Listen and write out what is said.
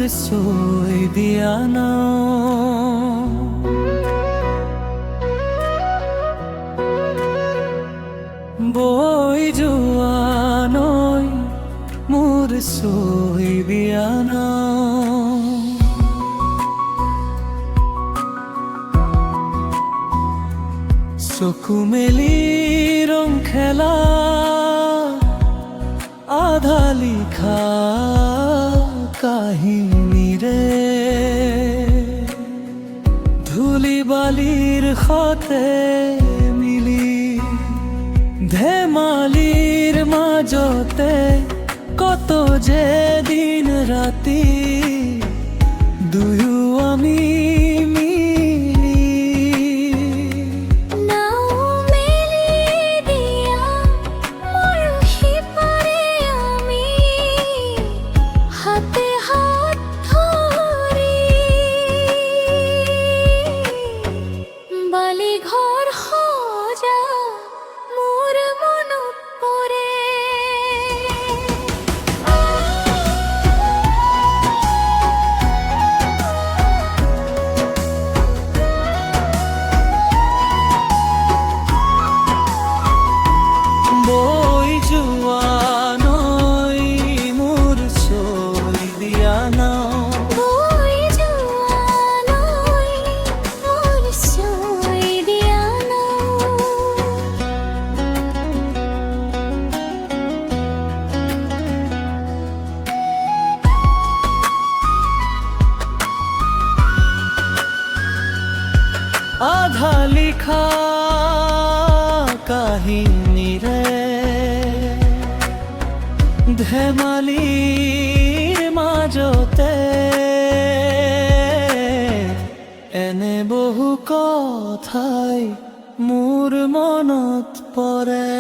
চৈ দিয়া নাও, বৈ যোৱা নৈ মোৰ চৈ দিয়া নাও। চকু মেলি ৰং খেলা আধা লিখা কাহিনীৰে, ধূলি বালিৰ সতে মিলি ধেমালিৰ মাজতে কত যে দিন ৰাতি দুয়ো আমি আধা লিখা কাহিনীৰে, ধেমালিৰ মাজতে এনে বহু কথাই মোৰ মনত পৰে।